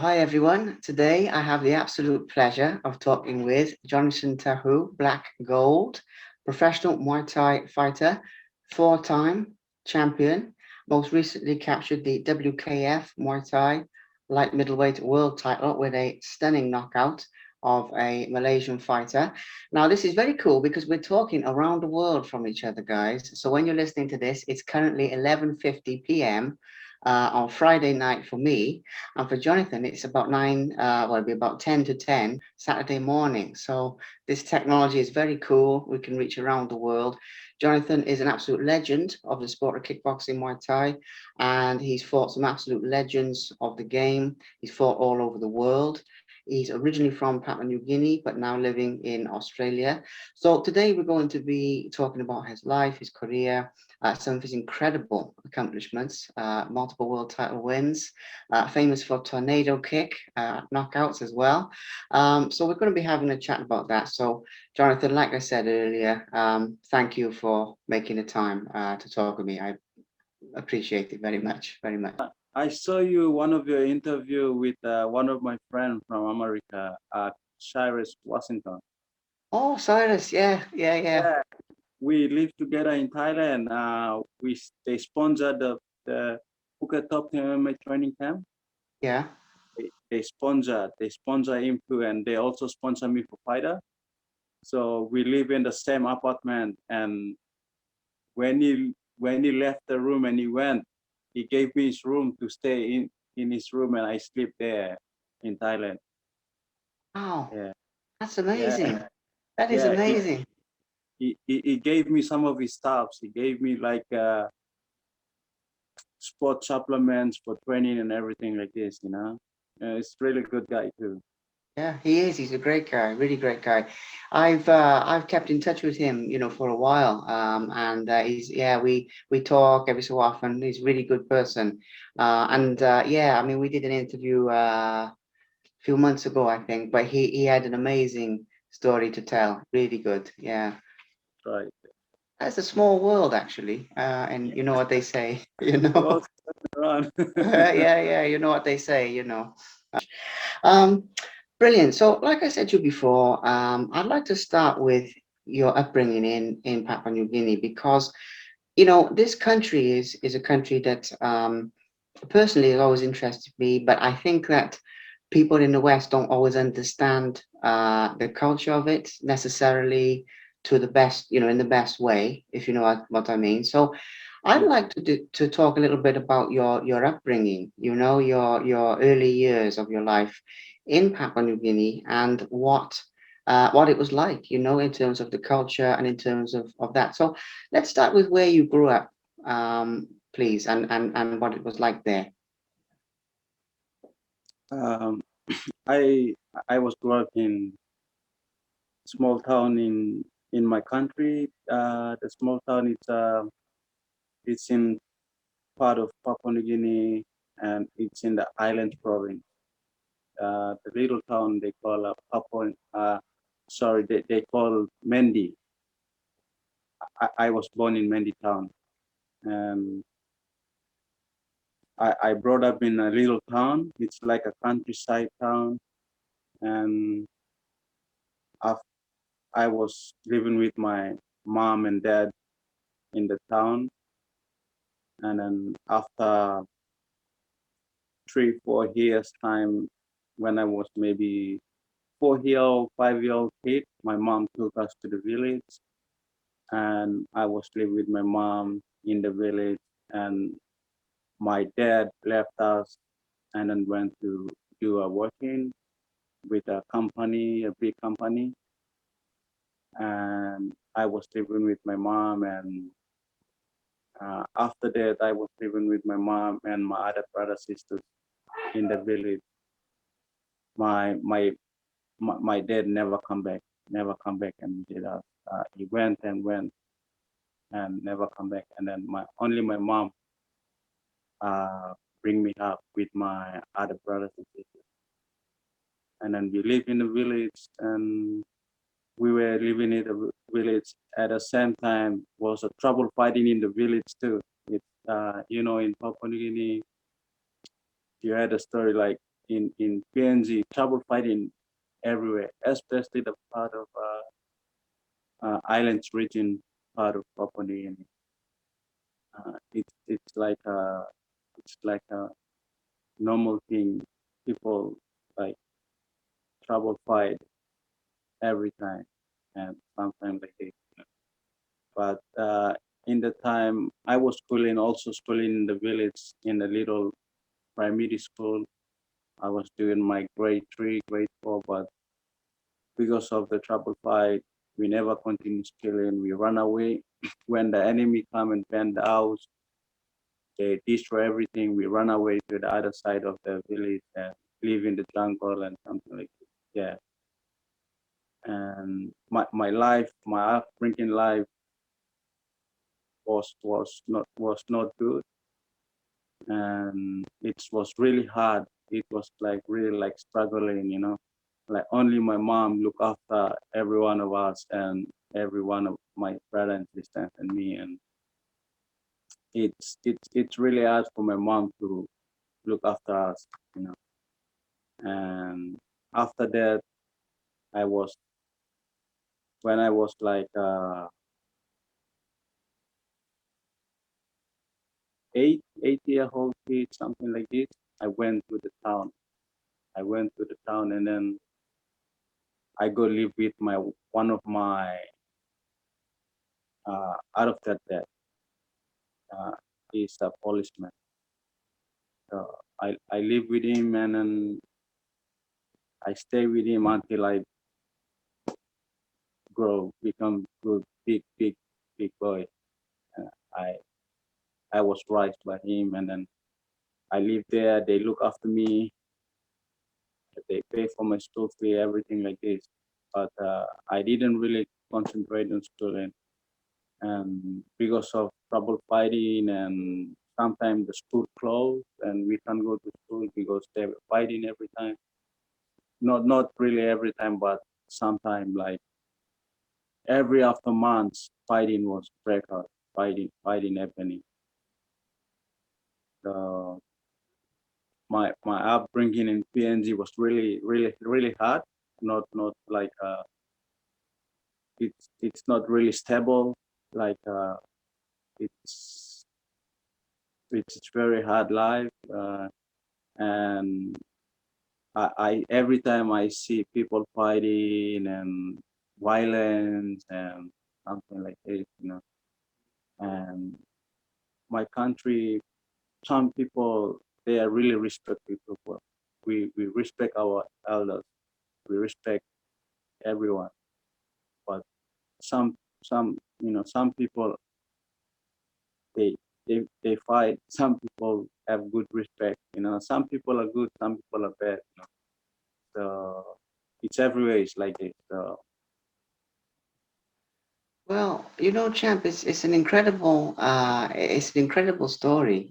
Hi everyone. Today I have the absolute pleasure of talking with Jonathan Tuhu, Black Gold, professional Muay Thai fighter, four-time champion, most recently captured the WKF Muay Thai light middleweight world title with a stunning knockout of a Malaysian fighter. Now, this is very cool because we're talking around the world from each other, guys. So when you're listening to this, it's currently 11:50 p.m. On Friday night for me. And for Jonathan, it's about it'll be about 10 to 10 Saturday morning. So this technology is very cool. We can reach around the world. Jonathan is an absolute legend of the sport of kickboxing, Muay Thai, and he's fought some absolute legends of the game. He's fought all over the world. He's originally from Papua New Guinea, but now living in Australia. So today we're going to be talking about his life, his career, some of his incredible accomplishments, multiple world title wins, famous for tornado kick, knockouts as well. So we're going to be having a chat about that. So Jonathan, like I said earlier, thank you for making the time to talk with me. I appreciate it very much, very much. I saw you one of your interview with one of my friends from America, Cyrus Washington. Oh, Cyrus, yeah, yeah, yeah. Yeah, we live together in Thailand. They sponsored the Phuket Top Team MMA training camp. Yeah. They sponsor him too, and they also sponsor me for fighter. So we live in the same apartment. And when he left the room and he went, he gave me his room to stay in his room, and I sleep there in Thailand. Wow, Yeah, that's yeah, amazing. That is yeah. amazing. He gave me some of his stuffs. He gave me like sport supplements for training and everything like this. It's really good guy too. Yeah, he is. He's a great guy, really great guy. I've kept in touch with him, for a while. And he's yeah, we talk every so often. He's a really good person. And yeah, I mean, we did an interview a few months ago, I think, but he had an amazing story to tell. Really good. Yeah. Right. That's a small world, actually. And you know what they say, Well, around. Yeah, yeah, you know what they say. Um, Brilliant. So, like I said to you before, I'd like to start with your upbringing in Papua New Guinea because, this country is a country that personally has always interested me, but I think that people in the West don't always understand the culture of it necessarily to the best, in the best way, if you know what I mean. So, I'd Yeah. like to talk a little bit about your upbringing, your early years of your life in Papua New Guinea and what it was like, in terms of the culture and in terms of that. So let's start with where you grew up, please, and what it was like there. Um, I I was brought up in small town in my country. The small town it's in part of Papua New Guinea, and it's in the island province. The little town they call Papua. They call Mendi. I was born in Mendi town, and I brought up in a little town. It's like a countryside town, and af- I was living with my mom and dad in the town, and then after 3 4 years time, when I was maybe 4 year old 5 year old kid, my mom took us to the village, and I was living with my mom in the village, and my dad left us and then went to do a working with a company, a big company, and I was living with my mom. And after that, I was living with my mom and my other brother sisters in the village. My my my dad never come back and did us. He went and never come back. And then my mom uh, bring me up with my other brothers and sisters. And then we live in the village, and we were living in the village at the same time was a trouble fighting in the village too. It's in Papua New Guinea, you had a story like in PNG, trouble fighting everywhere, especially the part of islands region, part of Papua New Guinea. It's like a normal thing. People like trouble fight every time, and sometimes like this. But in the time I was schooling, also schooling in the village in a little primary school. I was doing my grade 3, grade 4, but because of the trouble fight, we never continued schooling. We run away. When the enemy come and burn the house, they destroy everything. We run away to the other side of the village and live in the jungle and something like that. Yeah. And my life, my upbringing life was not good, and it was really hard. It was like really like struggling, like only my mom look after every one of us and every one of my brother and sisters and me, and it's really hard for my mom to look after us, you know. And after that, I was when I was like 8 year old kid, something like this. I went to the town. I went to the town, and then I go live with my one of my out of that uh, is a policeman. I live with him, and then I stay with him until I grow, become good, big boy. Uh, I I was raised by him, and then I live there. They look after me. They pay for my school fee, everything like this. But I didn't really concentrate on schooling, and because of trouble fighting, and sometimes the school closed, and we can't go to school because they were fighting every time. Not really every time, but sometimes like every after months, fighting was break out, fighting happening. So my upbringing in PNG was really hard. Not like it's not really stable. Like it's it's very hard life, and I every time I see people fighting and violence and something like this, and my country, some people they are really respect people. We respect our elders. We respect everyone, but some some people they they fight. Some people have good respect. Some people are good. Some people are bad. So it's everywhere. It's like this. So Well, Champ, it's an incredible story,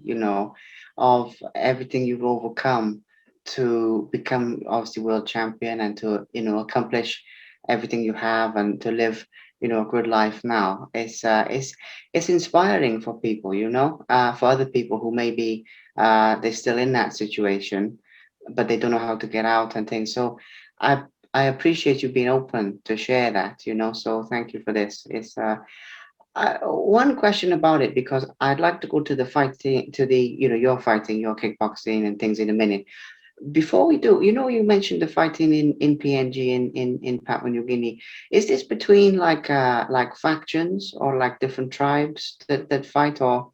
of everything you've overcome to become obviously world champion and to, accomplish everything you have and to live, a good life now. It's inspiring for people, for other people who maybe they're still in that situation, but they don't know how to get out and things. So I I appreciate you being open to share that, so thank you for this. One question about it, because I'd like to go to the fighting, to the, your fighting, your kickboxing and things in a minute. Before we do, you mentioned the fighting in PNG in Papua New Guinea. Is this between like factions or like different tribes that fight, or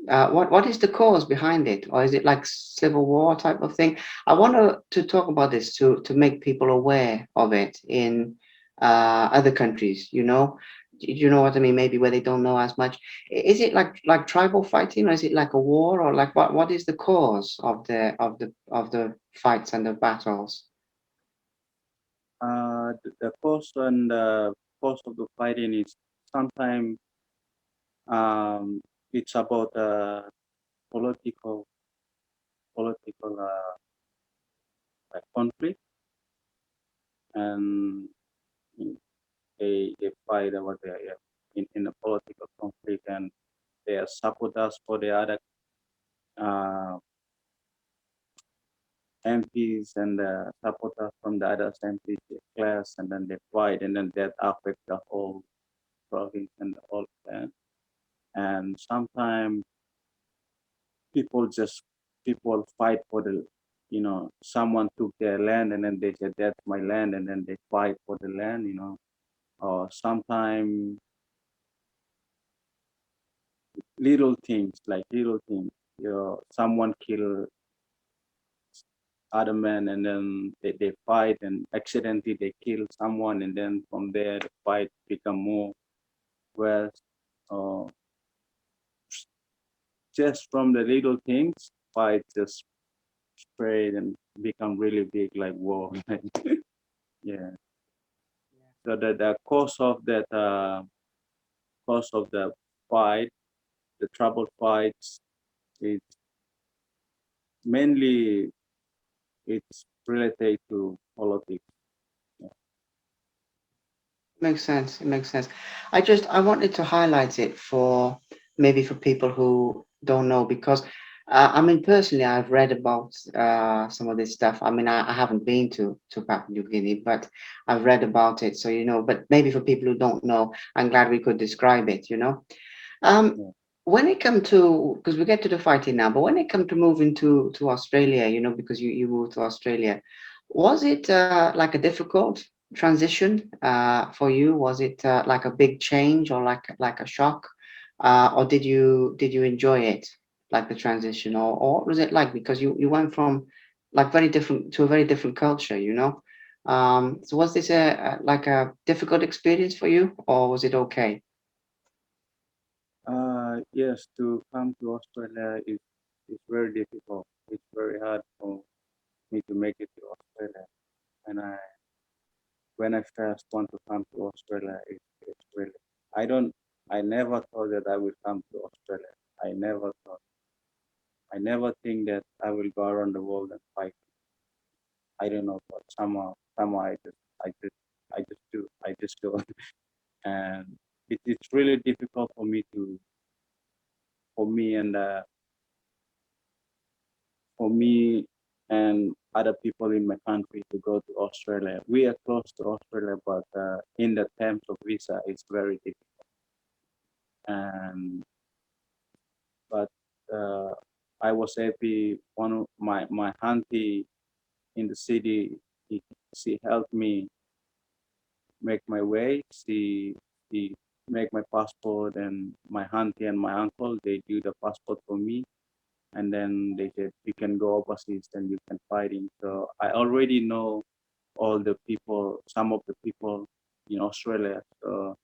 what is the cause behind it, or is it like civil war type of thing? I want to talk about this to make people aware of it in other countries. You know what I mean? Maybe where they don't know as much. Is it like tribal fighting, or is it like a war, or like what is the cause of the fights and the battles? the cost and the cost of the fighting is sometimes it's about political political like conflict, and they fight over there, yeah, in a political conflict, and they support us for the other uh, MPs and the supporters from the other MPs they clash and then they fight and then that affect the whole province and the whole land. And sometimes people just people fight for the someone took their land and then they said that's my land and then they fight for the land. Or sometimes little things like little things. Someone kill other men and then they fight and accidentally they kill someone and then from there the fight become more worse. Uh, just from the little things, fight just spread and become really big like war. Yeah. So the cause of the fight, the trouble fights, is mainly it's related to politics. Yeah. Makes sense. It makes sense. I wanted to highlight it for maybe for people who don't know because I mean personally I've read about some of this stuff. I mean I haven't been to Papua New Guinea, but I've read about it. So but maybe for people who don't know, I'm glad we could describe it. Um, Yeah. when it come to, because we get to the fighting now, but when it come to moving to Australia, because you moved to Australia, was it like a difficult transition for you? Was it like a big change or like a shock, or did you enjoy it, like the transition, or what was it like? Because you went from like very different to a very different culture. So was this like a difficult experience for you, or was it okay? Yes, to come to Australia is very difficult. It's very hard for me to make it to Australia. And when I first want to come to Australia, it's really I never thought that I would come to Australia. I never thought. I never think that I will go around the world and fight. I don't know, but somehow I just do. I just do. And it's really difficult for me and uh, for me and other people in my country to go to Australia. We are close to Australia, but in the terms of visa, it's very difficult. And but uh, I was happy. One of my auntie in the city, he, she helped me make my way. She make my passport, and my auntie and my uncle they do the passport for me. And then they said you can go overseas and you can fight in. So I already know all the people, some of the people in Australia. So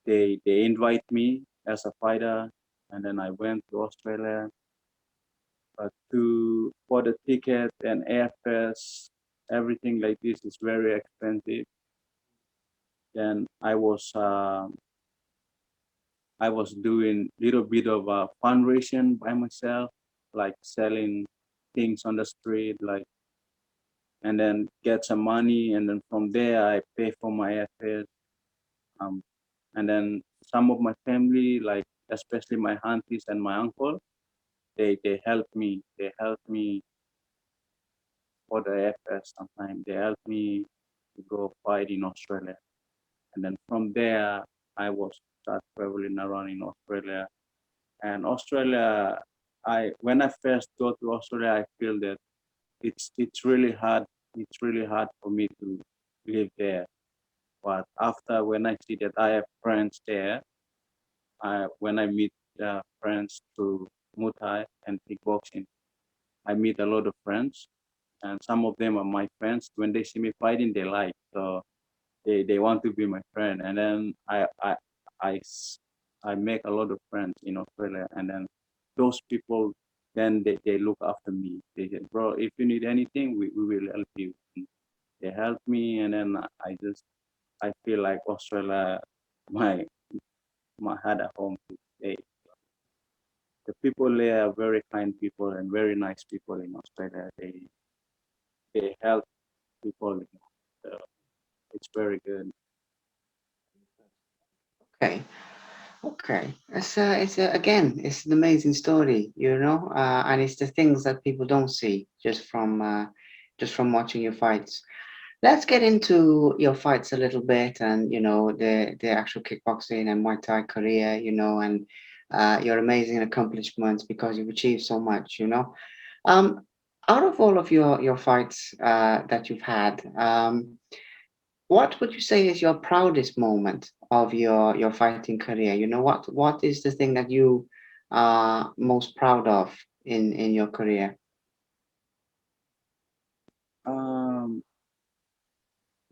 they invite me as a fighter, and then I went to Australia. But to for the ticket and airfares, everything like this is very expensive. Then I was doing little bit of a fundraising by myself, like selling things on the street, like and then get some money, and then from there I pay for my airfare. Um, and then some of my family, like especially my aunties and my uncle, they help me. They help me for the airfare. Sometimes they help me to go fight in Australia, and then from there I was start traveling around in Australia. And Australia, I when I first go to Australia, I feel that it's really hard. It's really hard for me to live there. But after when I see that I have friends there, when I meet friends to Muay Thai and kickboxing, I meet a lot of friends, and some of them are my friends. When they see me fighting, they like, so they want to be my friend. And then I make a lot of friends in Australia, and then those people then they look after me. They said, bro, if you need anything, we will help you. And they help me, and then I feel like Australia, my my had a home to stay. The people there are very kind people and very nice people in Australia. They help people. So it's very good. Okay. Okay, again, it's an amazing story, and it's the things that people don't see just from watching your fights. Let's get into your fights a little bit, and the actual kickboxing and Muay Thai career, and your amazing accomplishments because you've achieved so much. Um, Out of all of your fights that you've had, what would you say is your proudest moment of your fighting career? What is the thing that you are most proud of in your career? Um,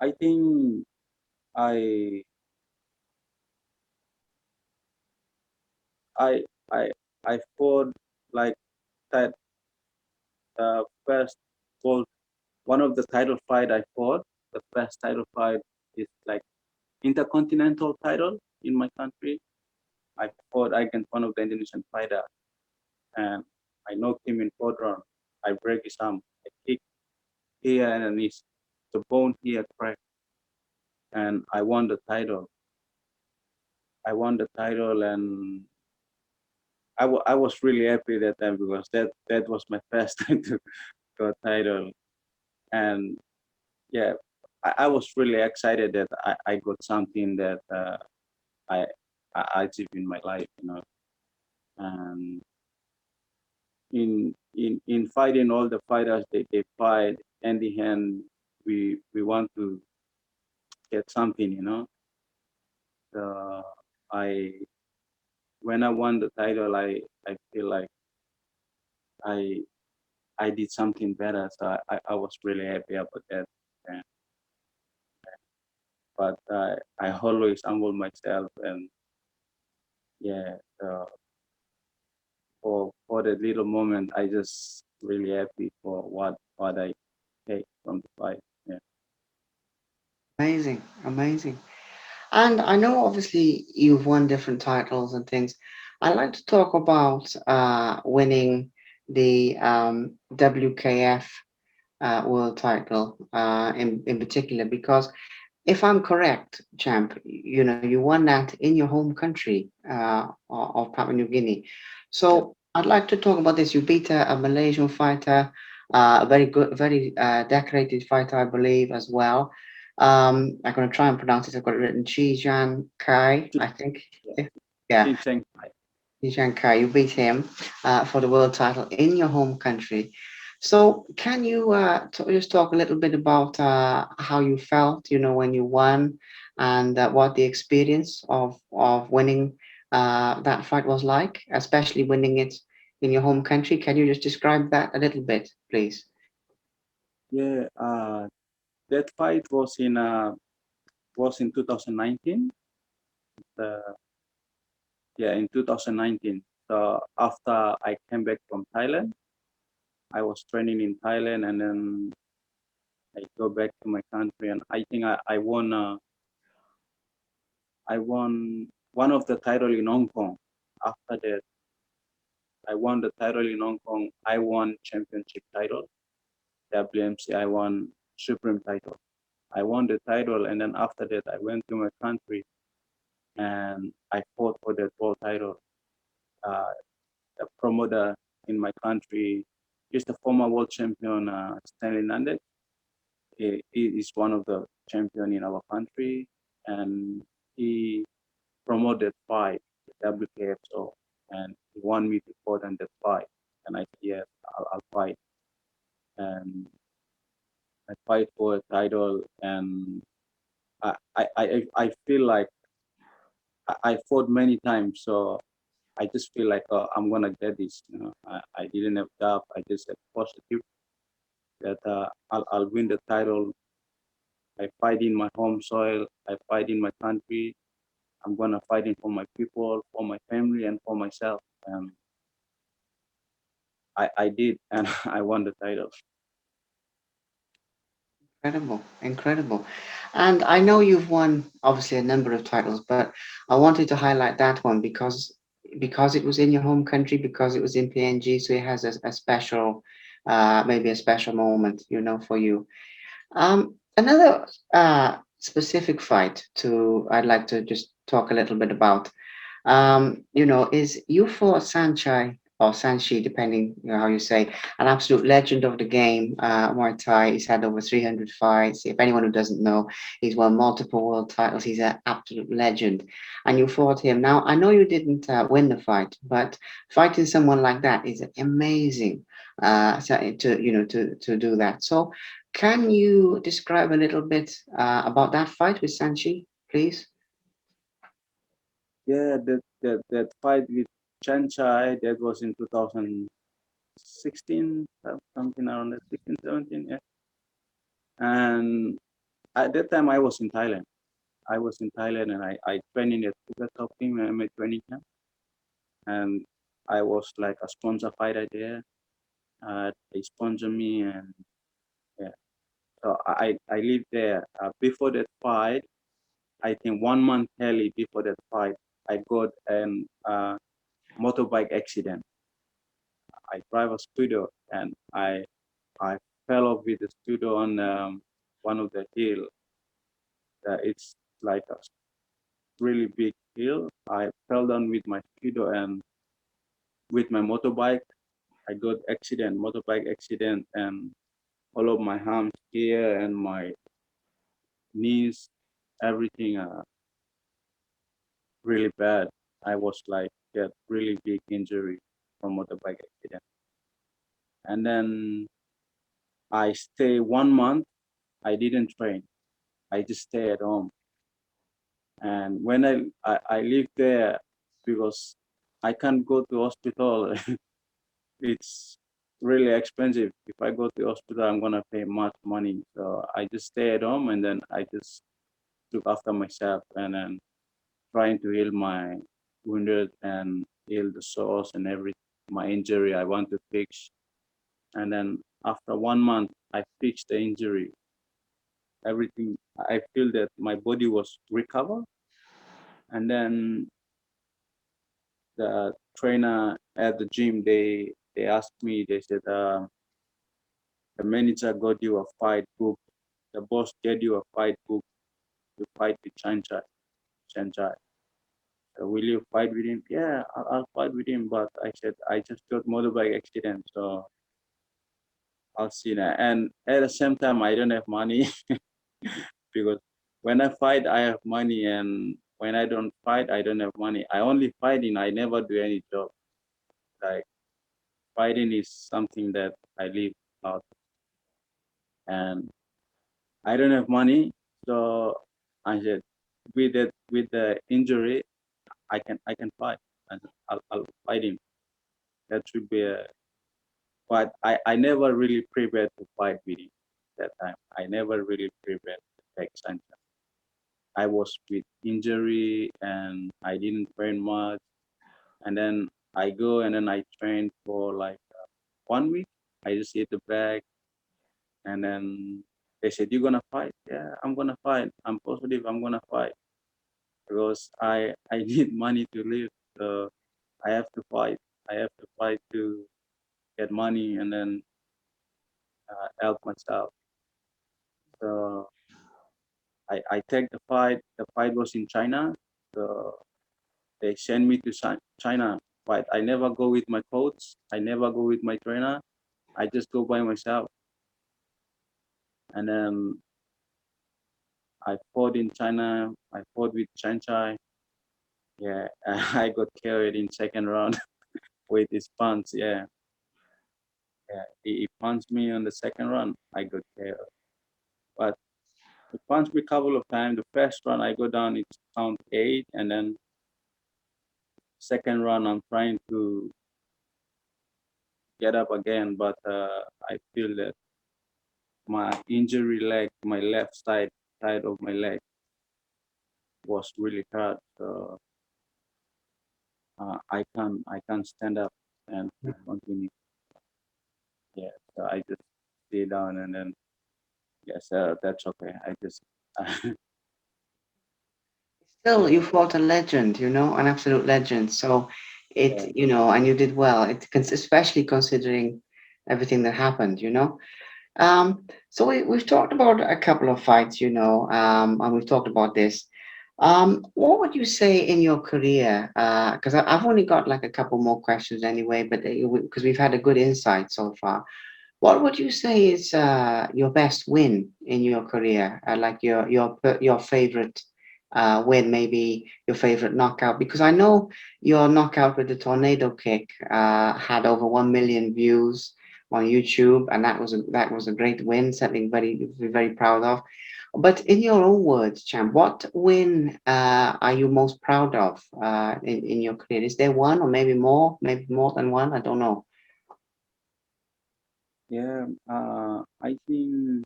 I think I I I I fought like that first gold one of the title fight I fought. The first title fight is like intercontinental title in my country. I fought against one of the Indonesian fighter and I knocked him in fourth round. I break his arm. I kick here and his the bone here cracked and I won the title. I won the title and I was really happy that time because that was my first time to a title. And yeah, I was really excited that I got something that I, I achieved in my life, And in fighting all the fighters, they fight hand in hand. We want to get something, So I when I won the title, I feel like I I did something better. So I was really happy about that. And, but I always humble myself and yeah. For that little moment, I just really happy for what I take from the fight. Yeah. Amazing, amazing. And I know obviously you've won different titles and things. I'd like to talk about winning the WKF world title in particular because if I'm correct, champ, you won that in your home country of Papua New Guinea. Yeah. So I'd like to talk about this. You beat a Malaysian fighter, a very good, very decorated fighter, I believe, as well. I'm going to try and pronounce it. I've got it written Chi Jan Kai, I think. Yeah. Yeah, Team Shanghai. Kai, you beat him for the world title in your home country. So, can you just talk a little bit about how you felt, when you won, and what the experience of winning that fight was like, especially winning it in your home country? Can you just describe that a little bit, please? Yeah. That fight was in 2019. Uh, yeah, in 2019. So after I came back from Thailand, I was training in Thailand, and then I go back to my country, and I think I won. I won one of the title in Hong Kong. After that, I won the title in Hong Kong. I won championship title, WMC. I won supreme title. I won the title, and then after that, I went to my country and I fought for that world title. Uh, the promoter in my country is the former world champion Stanley Nandek. He is one of the champion in our country, and he promoted fight, the WKFO, and he want me to fight on that fight. And I said, yes, I'll fight. And I fight for a title, and I feel like I fought many times, so I just feel like I'm gonna get this. I didn't have doubt. I just had positive that I'll win the title. I fight in my home soil. I fight in my country. I'm gonna fight it for my people, for my family, and for myself. And I did, and I won the title. Incredible, incredible. And I know you've won obviously a number of titles, but I wanted to highlight that one because it was in your home country, because it was in PNG, so it has a special maybe a special moment, for you. Another specific fight to I'd like to just talk a little bit about. is you fought Sanchai or Sanshi, depending how you say, an absolute legend of the game, Muay Thai. He's had over 300 fights. If anyone who doesn't know, he's won multiple world titles. He's an absolute legend. And you fought him. Now, I know you didn't win the fight, but fighting someone like that is amazing to do that. So, can you describe a little bit about that fight with Sanchi, please? Yeah, that fight with Chan Chai, that was in 2016, something around that, 16, 17, yeah. And at that time, I was in Thailand. I was in Thailand and I trained in a Tuga top team, MMA training camp. And I was like a sponsor fighter there. They sponsor me and yeah. So I lived there. Before that fight, I think 1 month early before that fight, I got an motorbike accident. I drive a scooter and I fell off with the scooter on one of the hill. It's like a really big hill. I fell down with my scooter and with my motorbike. I got accident, motorbike accident, and all of my arms here and my knees, everything really bad. I was like get really big injury from motorbike accident. And then I stay 1 month. I didn't train. I just stay at home. And when I live there because I can't go to hospital. It's really expensive. If I go to hospital, I'm gonna pay much money. So I just stay at home and then I just look after myself and then trying to heal my wounded and heal the sores and every my injury I want to fix. And then after 1 month, I fixed the injury. Everything I feel that my body was recovered. And then the trainer at the gym they asked me. They said the manager got you a fight book. The boss gave you a fight book to fight with Chanchai. Chanchai. So will you fight with him? Yeah, I'll fight with him. But I said I just got motorbike accident, so I'll see that. And at the same time, I don't have money because when I fight, I have money, and when I don't fight, I don't have money. I only fighting. I never do any job. Like fighting is something that I live out, and I don't have money. So I said, with the injury, I can fight, and I'll fight him. That should be a. But I never really prepared to fight with him that time. I never really prepared to take Sancha. I was with injury and I didn't train much. And then I go and then I train for like 1 week. I just hit the bag and then they said, "You're gonna fight?" Yeah, I'm gonna fight. I'm positive I'm gonna fight because I need money to live. So I have to fight. I have to fight to get money and then help myself. So I take the fight. The fight was in China. So they send me to China. But I never go with my coach. I never go with my trainer. I just go by myself. And then I fought in China. I fought with Chen Chai. Yeah, I got carried in second round with his punch. Yeah, yeah. He punched me on the second round. I got carried. But he punched me a couple of times. The first round I go down, it's count 8, and then second round I'm trying to get up again, but I feel that my injury leg, my left side of my leg was really hurt. So I can't stand up and continue. Yeah, so I just stay down and then yes, that's okay. I just Still, you fought a legend, an absolute legend. So yeah, and you did well. Especially considering everything that happened. So we've talked about a couple of fights, and we've talked about this. What would you say in your career? Because I've only got like a couple more questions anyway, but because we've had a good insight so far. What would you say is your best win in your career? Like your favorite win, maybe your favorite knockout? Because I know your knockout with the tornado kick had over 1 million views on YouTube, and that was a great win, something very proud of. But in your own words, Champ, what win are you most proud of in your career? Is there one, or maybe more than one? I don't know. Yeah, I think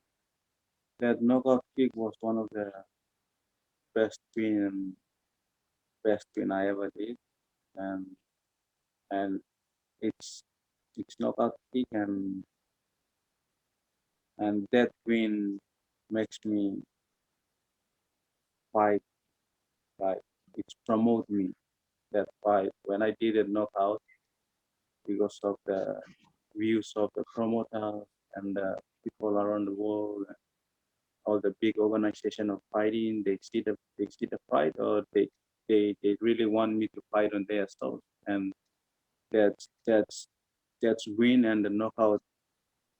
that knockout kick was one of the best win best win I ever did, and and it's it's knockout kick, and that win makes me fight, like it's promote me that fight when I did a knockout because of the views of the promoters and the people around the world, all the big organization of fighting. They see the fight, or they really want me to fight on their stuff, and that's win and the knockout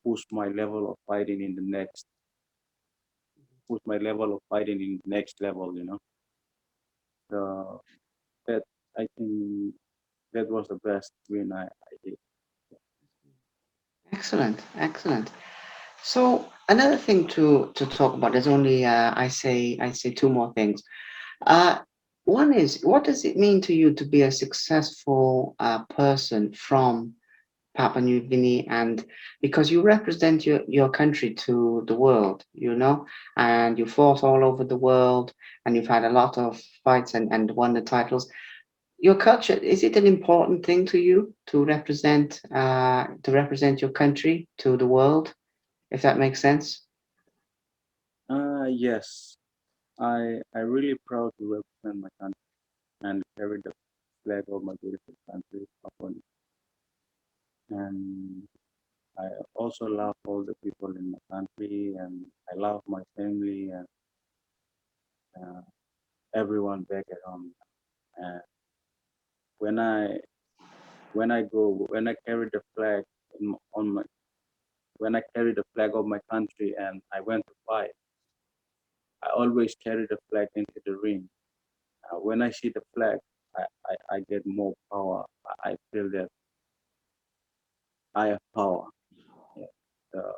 push my level of fighting in the next push my level of fighting in the next level. So that I think that was the best win I did. Excellent, excellent. So another thing to talk about. There's only I say two more things. Uh, One is, what does it mean to you to be a successful person from Papua New Guinea, and because you represent your country to the world, and you fought all over the world, and you've had a lot of fights and won the titles. Your culture, is it an important thing to you to represent your country to the world, if that makes sense? Yes, I really proud to represent my country and carry the flag of my beautiful country upon it. And I also love all the people in my country, and I love my family and uh, everyone back at home. And when I when I carry the flag on my when I carry the flag of my country and I went to fight, I always carry the flag into the ring. When I see the flag, I get more power. I feel that I have power. Yeah. Uh,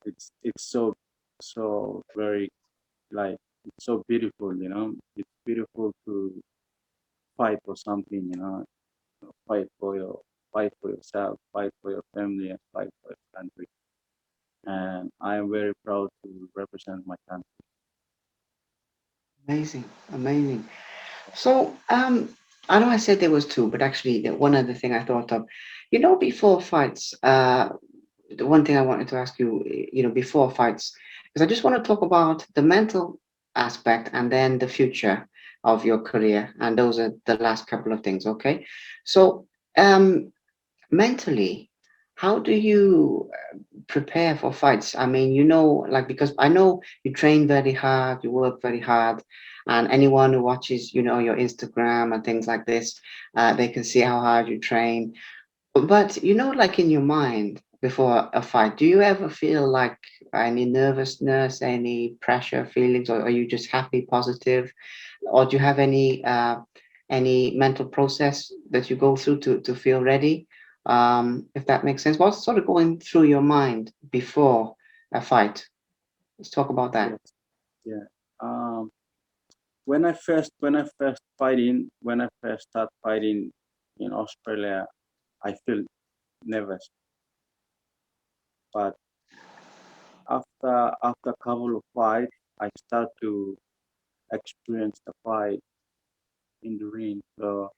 it's so very, like, it's so beautiful. It's beautiful to fight for something. Fight for yourself, fight for your family, and fight for your country. And I am very proud to represent my country. Amazing, amazing. So, I know I said there was two, but actually, one other thing I thought of, before fights, the one thing I wanted to ask you, before fights, because I just want to talk about the mental aspect and then the future of your career, and those are the last couple of things, okay? So, mentally, how do you prepare for fights? I mean, like, because I know you train very hard, you work very hard, and anyone who watches, your Instagram and things like this, they can see how hard you train. But, like in your mind before a fight, do you ever feel like any nervousness, any pressure feelings, or are you just happy, positive? Or do you have any mental process that you go through to feel ready? If that makes sense. What's sort of going through your mind before a fight? Let's talk about that. Yes, yeah. Um, when I first start fighting in Australia, I feel nervous. But after a couple of fights, I start to experience the fight in the ring. So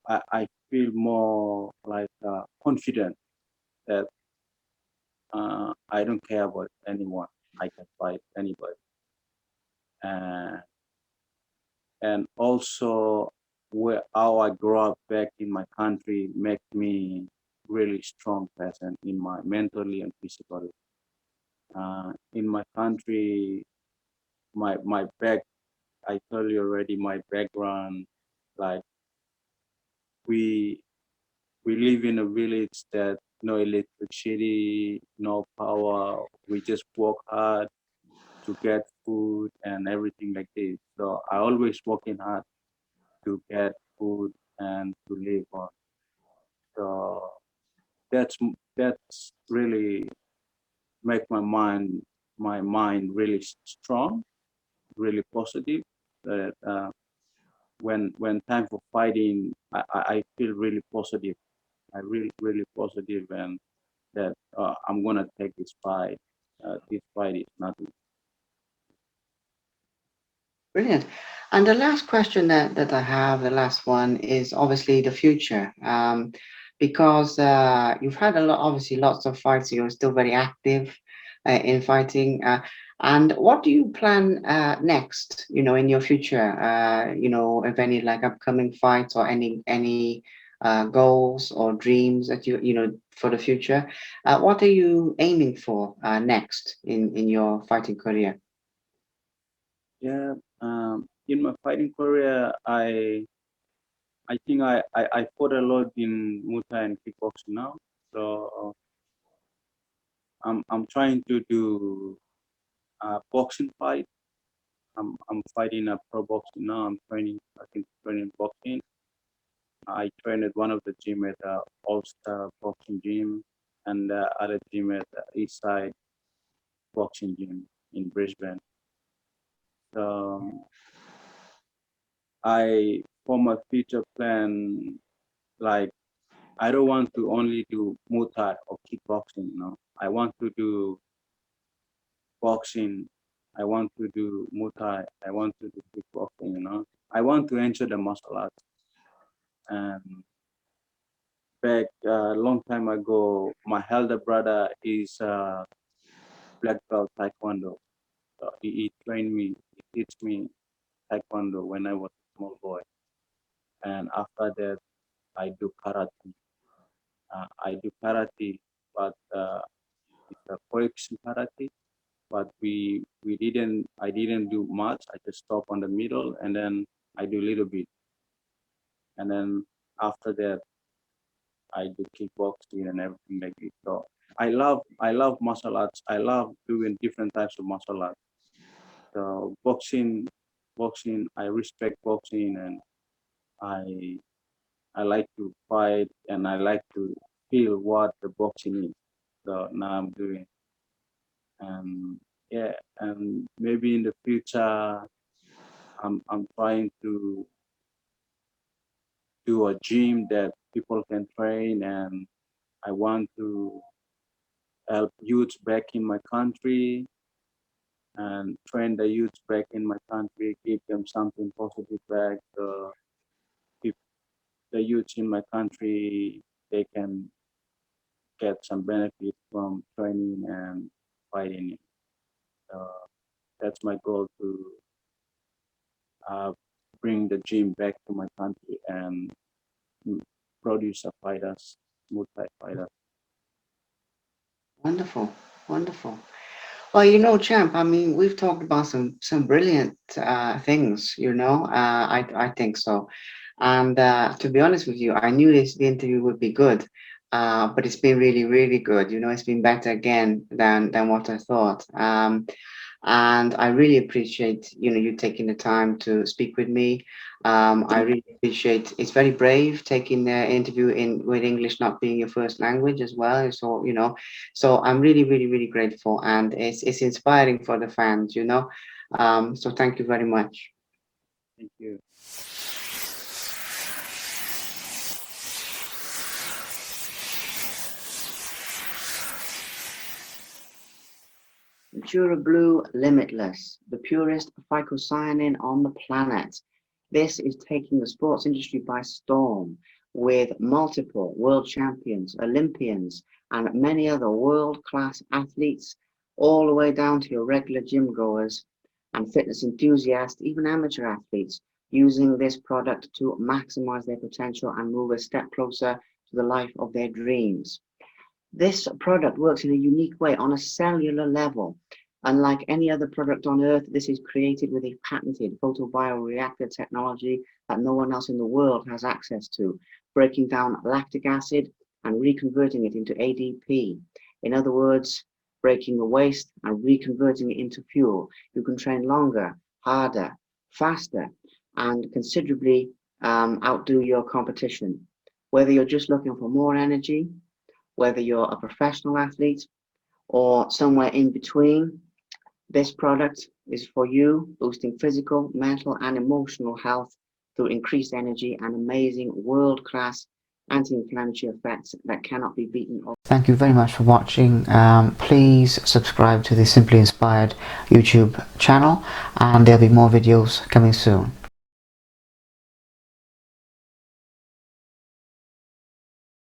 I feel more like confident that I don't care about anyone. I can fight anybody. And and also where how I grew up back in my country make me really strong person in my mentally and physically. In my country, my back I told you already my background. Like we we live in a village that no electricity, no power. We just work hard to get food and everything like this. So I always working hard to get food and to live on. So that's really make my mind really strong, really positive. That when time for fighting, I feel really positive. I really positive, and that I'm gonna take this fight. This fight is nothing. Brilliant. And the last question that I have, the last one, is obviously the future. Because you've had a lot, obviously, lots of fights. You're still very active in fighting. And what do you plan next? In your future. If any like upcoming fights or any goals or dreams that you for the future. What are you aiming for next in your fighting career? Yeah. In my fighting career, I think I fought a lot in Muay Thai and kickboxing now. So I'm trying to do a boxing fight. I'm fighting a pro boxing now. I'm training. I think training boxing. I train at one of the gym at All Star Boxing Gym, and the other gym at East Side Boxing Gym in Brisbane. So for my future plan, like I don't want to only do Muay Thai or kickboxing. I want to do boxing. I want to do Muay Thai. I want to do kickboxing. I want to enter the martial arts. And back a long time ago, my elder brother is black belt taekwondo. So he trained me, he teach me taekwondo when I was a small boy. And after that, I do karate. I do karate, but it's a coaxium karate. But we didn't. I didn't do much. I just stop on the middle, and then I do a little bit, and then after that, I do kickboxing and everything like this. So I love martial arts. I love doing different types of martial arts. So boxing. I respect boxing, and I I like to fight, and I like to feel what the boxing is. So now I'm doing, and yeah, and maybe in the future, I'm trying to do a gym that people can train, and I want to help youth back in my country and train the youth back in my country, give them something positive back. If the youth in my country, they can get some benefit from training and fighting. Uh, that's my goal to uh, bring the gym back to my country and mm, produce a fighters, multi-fighter. Wonderful, wonderful. Well, Champ, I mean, we've talked about some brilliant things, I think so. And to be honest with you, I knew the interview would be good, but it's been really, really good. It's been better again than what I thought. And I really appreciate you taking the time to speak with me. I really appreciate it's very brave taking the interview in with English not being your first language as well. So I'm really, really, really grateful, and it's inspiring for the fans. So thank you very much. Thank you. Pure Blue Limitless, the purest phycocyanin on the planet. This is taking the sports industry by storm with multiple world champions, Olympians, and many other world-class athletes, all the way down to your regular gym goers and fitness enthusiasts, even amateur athletes, using this product to maximize their potential and move a step closer to the life of their dreams. This product works in a unique way on a cellular level. Unlike any other product on Earth, this is created with a patented photobioreactor technology that no one else in the world has access to, breaking down lactic acid and reconverting it into ADP. In other words, breaking the waste and reconverting it into fuel. You can train longer, harder, faster, and considerably outdo your competition. Whether you're just looking for more energy, whether you're a professional athlete, or somewhere in between, this product is for you, boosting physical, mental, and emotional health through increased energy and amazing world-class anti-inflammatory effects that cannot be beaten. Thank you very much for watching. Please subscribe to the Simply Inspired YouTube channel, and there'll be more videos coming soon.